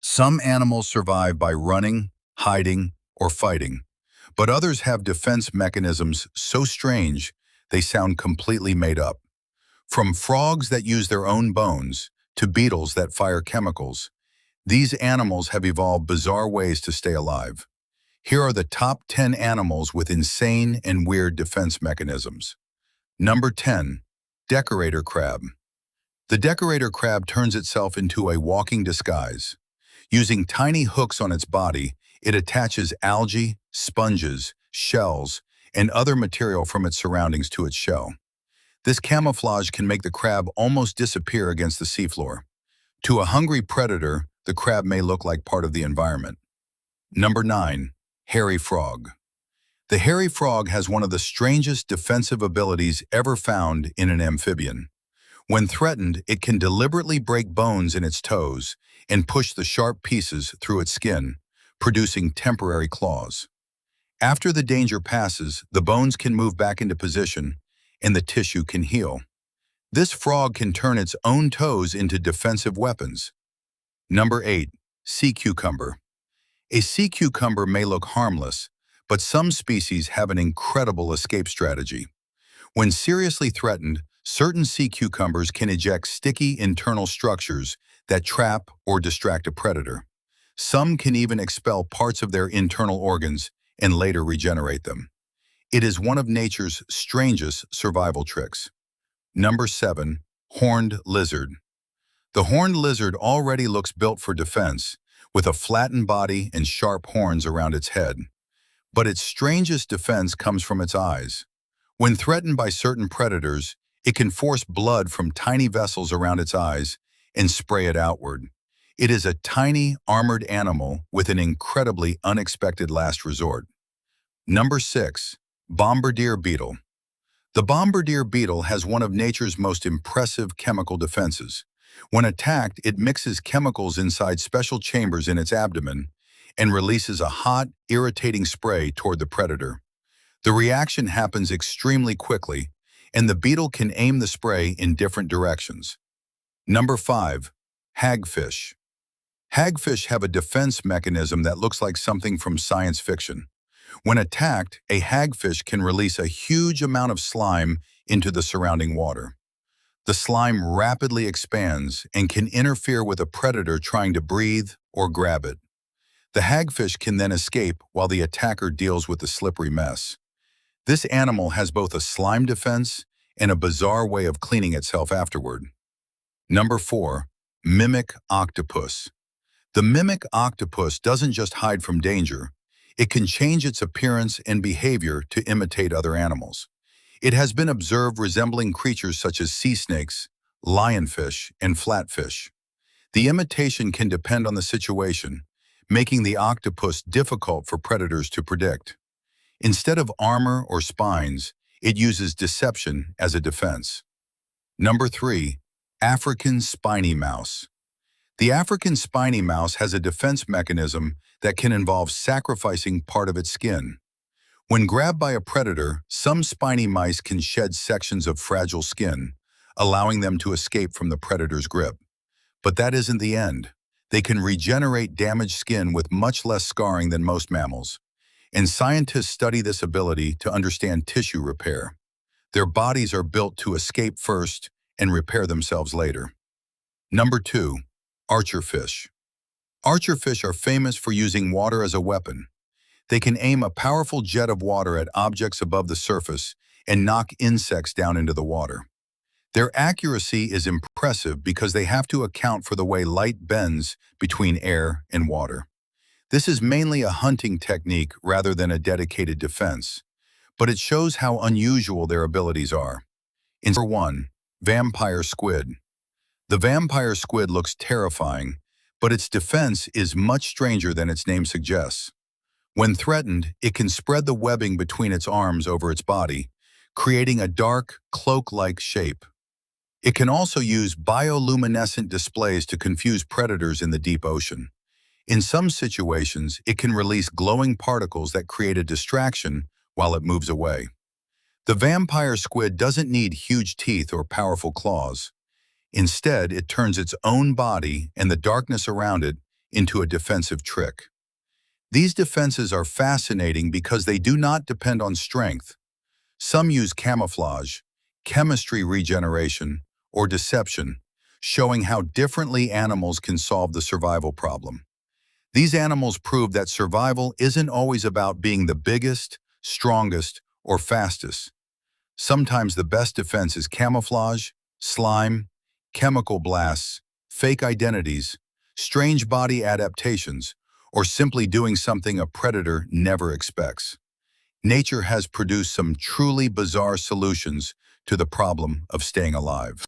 Some animals survive by running, hiding, or fighting, but others have defense mechanisms so strange they sound completely made up. From frogs that use their own bones to beetles that fire chemicals, these animals have evolved bizarre ways to stay alive. Here are the top 10 animals with insane and weird defense mechanisms. Number 10. Decorator crab. The decorator crab turns itself into a walking disguise. Using tiny hooks on its body, it attaches algae, sponges, shells, and other material from its surroundings to its shell. This camouflage can make the crab almost disappear against the seafloor. To a hungry predator, the crab may look like part of the environment. Number 9. Hairy frog. The hairy frog has one of the strangest defensive abilities ever found in an amphibian. When threatened, it can deliberately break bones in its toes and push the sharp pieces through its skin, producing temporary claws. After the danger passes, the bones can move back into position and the tissue can heal. This frog can turn its own toes into defensive weapons. Number 8. Sea cucumber. A sea cucumber may look harmless, but some species have an incredible escape strategy. When seriously threatened, certain sea cucumbers can eject sticky internal structures that trap or distract a predator. Some can even expel parts of their internal organs and later regenerate them. It is one of nature's strangest survival tricks. Number 7. Horned lizard. The horned lizard already looks built for defense, with a flattened body and sharp horns around its head. But its strangest defense comes from its eyes. When threatened by certain predators, it can force blood from tiny vessels around its eyes and spray it outward. It is a tiny, armored animal with an incredibly unexpected last resort. Number 6. Bombardier beetle. The bombardier beetle has one of nature's most impressive chemical defenses. When attacked, it mixes chemicals inside special chambers in its abdomen and releases a hot, irritating spray toward the predator. The reaction happens extremely quickly, and the beetle can aim the spray in different directions. Number 5. Hagfish. Hagfish have a defense mechanism that looks like something from science fiction. When attacked, a hagfish can release a huge amount of slime into the surrounding water. The slime rapidly expands and can interfere with a predator trying to breathe or grab it. The hagfish can then escape while the attacker deals with the slippery mess. This animal has both a slime defense and a bizarre way of cleaning itself afterward. Number 4. Mimic octopus. The mimic octopus doesn't just hide from danger. It can change its appearance and behavior to imitate other animals. It has been observed resembling creatures such as sea snakes, lionfish, and flatfish. The imitation can depend on the situation, making the octopus difficult for predators to predict. Instead of armor or spines, it uses deception as a defense. Number 3. African spiny mouse. The African spiny mouse has a defense mechanism that can involve sacrificing part of its skin. When grabbed by a predator, some spiny mice can shed sections of fragile skin, allowing them to escape from the predator's grip. But that isn't the end. They can regenerate damaged skin with much less scarring than most mammals. And scientists study this ability to understand tissue repair. Their bodies are built to escape first and repair themselves later. Number 2. Archerfish. Archerfish are famous for using water as a weapon. They can aim a powerful jet of water at objects above the surface and knock insects down into the water. Their accuracy is impressive because they have to account for the way light bends between air and water. This is mainly a hunting technique rather than a dedicated defense, but it shows how unusual their abilities are. Number 1. Vampire squid. The vampire squid looks terrifying, but its defense is much stranger than its name suggests. When threatened, it can spread the webbing between its arms over its body, creating a dark, cloak-like shape. It can also use bioluminescent displays to confuse predators in the deep ocean. In some situations, it can release glowing particles that create a distraction while it moves away. The vampire squid doesn't need huge teeth or powerful claws. Instead, it turns its own body and the darkness around it into a defensive trick. These defenses are fascinating because they do not depend on strength. Some use camouflage, chemistry regeneration, or deception, showing how differently animals can solve the survival problem. These animals prove that survival isn't always about being the biggest, strongest, or fastest. Sometimes the best defense is camouflage, slime, chemical blasts, fake identities, strange body adaptations, or simply doing something a predator never expects. Nature has produced some truly bizarre solutions to the problem of staying alive.